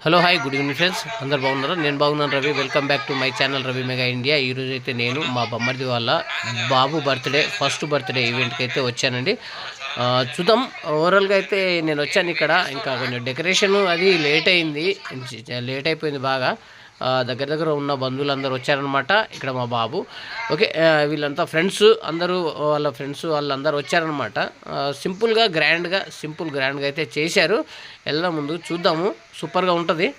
Hello hi good evening friends, అందరు బాగున్నారు? నేను బాగున్నాను. Ravi, welcome back to my channel Ravi mega India. ఈరోజు అయితే నేను మా బొమ్మర్ది వాళ్ళ బాబు ఫస్ట్ బర్త్డే ఈవెంట్కి అయితే వచ్చానండి. చూద్దాం. ఓవరాల్గా అయితే నేను వచ్చాను. ఇక్కడ ఇంకా కొంచెం డెకరేషన్ అది లేట్ అయిపోయింది బాగా. దగ్గర దగ్గర ఉన్న బంధువులు అందరూ వచ్చారనమాట. ఇక్కడ మా బాబు ఓకే, వీళ్ళంతా ఫ్రెండ్స్, వాళ్ళ ఫ్రెండ్స్ వాళ్ళందరూ వచ్చారనమాట. సింపుల్గా గ్రాండ్గా అయితే చేశారు. వెళ్దాం, ముందు చూద్దాము. సూపర్గా ఉంటుంది.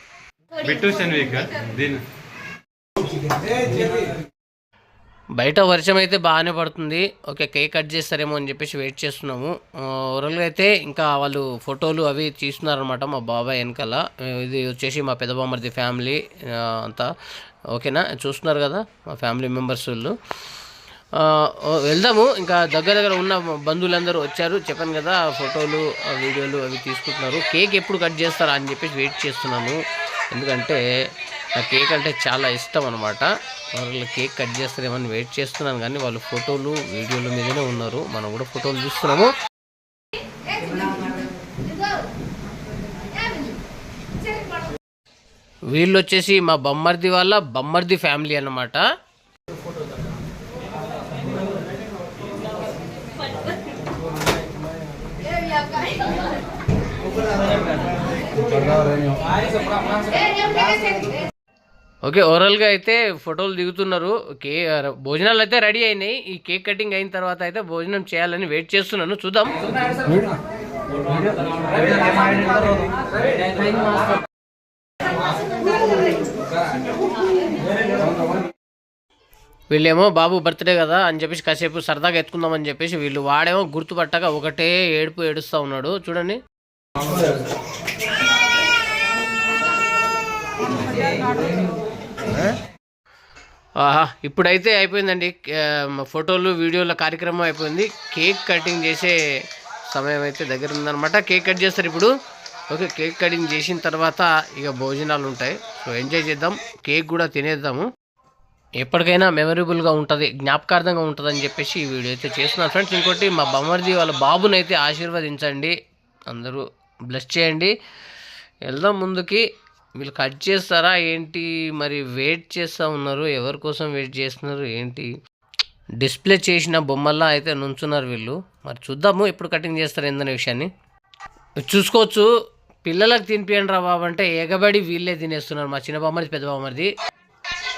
బయట వర్షం అయితే బాగానే పడుతుంది. ఓకే, కేక్ కట్ చేస్తారేమో అని చెప్పేసి వెయిట్ చేస్తున్నాము. ఓవరాల్గా అయితే ఇంకా వాళ్ళు ఫోటోలు అవి తీస్తున్నారనమాట మా బాబాయ్ వెనకాల. ఇది వచ్చేసి మా పెద్ద బామ్మర్ది ఫ్యామిలీ అంతా. ఓకేనా, చూస్తున్నారు కదా మా ఫ్యామిలీ మెంబర్స్ వాళ్ళు. వెళ్దాము. ఇంకా దగ్గర ఉన్న బంధువులందరూ వచ్చారు. చెప్పాను కదా, ఫోటోలు వీడియోలు అవి తీసుకుంటున్నారు. కేక్ ఎప్పుడు కట్ చేస్తారా అని చెప్పేసి వెయిట్ చేస్తున్నాను. ఎందుకంటే ఆ కేక్ అంటే చాలా ఇష్టం అనమాట. వాళ్ళు కేక్ కట్ చేస్తారేమని వెయిట్ చేస్తున్నాను, కానీ వాళ్ళు ఫోటోలు వీడియోల మీదనే ఉన్నారు. మనం కూడా ఫోటోలు చూస్తున్నాము. వీళ్ళు వచ్చేసి మా బొమ్మర్ది ఫ్యామిలీ అన్నమాట. ఓకే, ఓవరాల్గా అయితే ఫోటోలు దిగుతున్నారు. భోజనాలు అయితే రెడీ అయినాయి. ఈ కేక్ కటింగ్ అయిన తర్వాత అయితే భోజనం చేయాలని వెయిట్ చేస్తున్నాను. చూద్దాం. వీళ్ళేమో బాబు బర్త్డే కదా అని చెప్పేసి కాసేపు సరదాగా ఎత్తుకుందామని చెప్పేసి వీళ్ళు వాడేమో గుర్తుపట్టక ఒకటే ఏడుస్తూ ఉన్నాడు. చూడండి. ఇప్పుడైతే అయిపోయిందండి. ఫోటోలు వీడియోల కార్యక్రమం అయిపోయింది. కేక్ కటింగ్ చేసే సమయం అయితే దగ్గర ఉందన్నమాట. కేక్ కట్ చేస్తారు ఇప్పుడు. ఓకే, కేక్ కటింగ్ చేసిన తర్వాత ఇక భోజనాలు ఉంటాయి. సో ఎంజాయ్ చేద్దాం, కేక్ కూడా తినేద్దాము. ఎప్పటికైనా మెమరబుల్గా ఉంటుంది, జ్ఞాపకార్థంగా ఉంటుంది అని చెప్పేసి ఈ వీడియో అయితే చేస్తున్నాను ఫ్రెండ్స్. ఇంకోటి, మా బొమ్మర్ది వాళ్ళ బాబునైతే ఆశీర్వదించండి, అందరూ బ్లెస్ చేయండి. వెళ్దాం ముందుకి. వీళ్ళు కట్ చేస్తారా ఏంటి మరి? వెయిట్ చేస్తూ ఉన్నారు. ఎవరి కోసం వెయిట్ చేస్తున్నారు ఏంటి? డిస్ప్లే చేసిన బొమ్మల్లా అయితే నుంచున్నారు వీళ్ళు. మరి చూద్దాము ఎప్పుడు కటింగ్ చేస్తారు ఏందనే విషయాన్ని. చూసుకోవచ్చు. పిల్లలకు తినిపియండి రా బాబు అంటే ఎగబడి వీళ్ళే తినేస్తున్నారు. మా చిన్న బొమ్మది, పెద్ద బొమ్మది.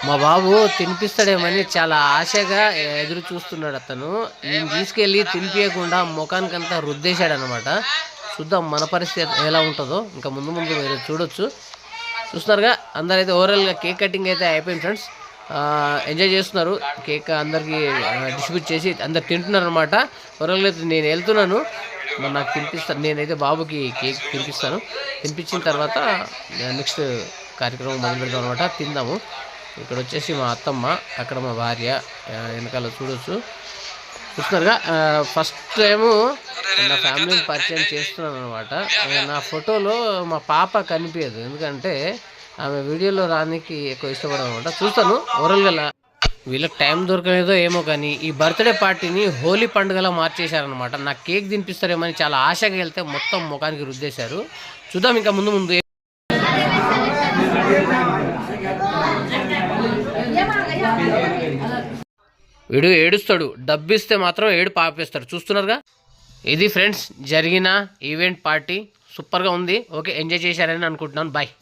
మా బాబు తినిపిస్తాడేమని చాలా ఆశగా ఎదురు చూస్తున్నాడు. అతను నేను తీసుకెళ్ళి తినిపించకుండా ముఖానికంతా రుద్దేశాడు అనమాట. చూద్దాం మన పరిస్థితి ఎలా ఉంటుందో. ఇంకా ముందు మీరు చూడొచ్చు. చూస్తున్నారుగా, అందరైతే ఓవరాల్గా కేక్ కటింగ్ అయితే అయిపోయింది ఫ్రెండ్స్. ఎంజాయ్ చేస్తున్నారు. కేక్ అందరికీ డిస్ట్రిబ్యూట్ చేసి అందరు తింటున్నారు అనమాట. ఓవరాల్గా అయితే నేను వెళ్తున్నాను, మరి నాకు తినిపిస్తాను. నేనైతే బాబుకి కేక్ తినిపిస్తాను. తినిపించిన తర్వాత నెక్స్ట్ కార్యక్రమం మొదలు పెడతాం అనమాట. తిందాము. ఇక్కడ వచ్చేసి మా అత్తమ్మ, అక్కడ మా భార్య వెనకాల చూస్తున్నారుగా. ఫస్ట్ టైము నా ఫ్యామిలీని పరిచయం చేస్తున్నాను అనమాట. నా ఫోటోలో మా పాప కనిపించదు, ఎందుకంటే ఆమె వీడియోలో రానికి ఎక్కువ ఇష్టపడదు అనమాట. చూస్తాను ఓవరాల్గా. వీళ్ళకి టైం దొరకలేదో ఏమో కానీ ఈ బర్త్డే పార్టీని హోలీ పండుగలా మార్చేశారనమాట. నాకు కేక్ తినిపిస్తారేమని చాలా ఆశగా వెళ్తే మొత్తం ముఖానికి రుద్దేశారు. చూద్దాం ఇంకా ముందు. వీడు ఏడుస్తాడు, డబ్బిస్తే మాత్రం ఏడు పాపేస్తాడు. చూస్తున్నారుగా. ఇది ఫ్రెండ్స్ జరిగిన ఈవెంట్ పార్టీ. సూపర్గా ఉంది. ఓకే, ఎంజాయ్ చేశారని అనుకుంటున్నాను. బాయ్.